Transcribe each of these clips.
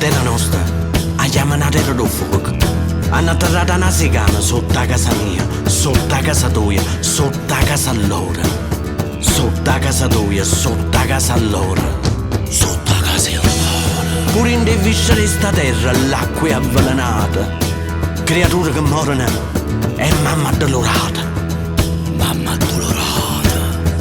terra nostra la chiamano terra del fuoco. Hanno atterrato una sicana sotto la casa mia, sotto la casa tua, sotto la casa loro. Sotto la casa tua, sotto la casa loro. Sotto la casa loro. Pure in viscere sta terra l'acqua è avvelenata. Creature che morono e mamma addolorata. Mamma addolorata.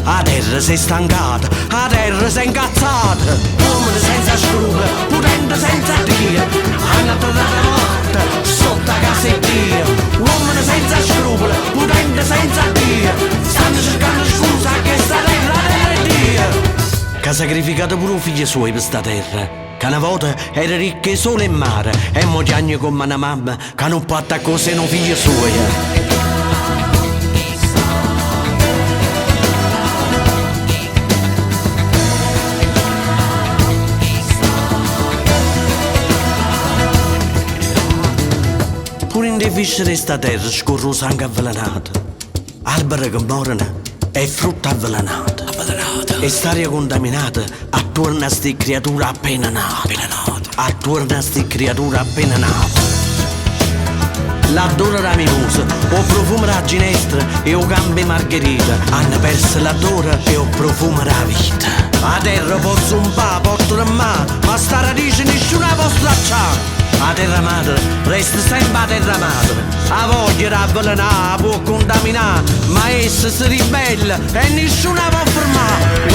La terra si è stancata, la terra si è incazzata. Uomini senza scrupoli, potenti senza Dio. Hanno atterrato la morte sotto la casa di Dio. Uomini senza scrupoli, potenti senza Dio. Stanno cercando scusa che sta terra è Dio. Che ha sacrificato pure i figli suoi per sta terra. Che una volta era ricca solo in mare. E mo piagne come una mamma che non può attaccare se non figli suoi. Pure in viscere sta terra scorre il sangue avvelenato. Alberi che morono e frutta avvelenata. E staria contaminata attorno a sti creature appena nate. Attorno a sti creature appena nate. L'adoro la mimosa, o profumo la ginestra e o gambe margherita. Hanno perso l'adoro e o profumo la vita. La terra può zompare, può tremare, ma sta radice nessuna può stracciare. La terra madre resta sempre la terra madre. La voglia di avvelenare può contaminare, ma essa si ribella e nessuno può fermare.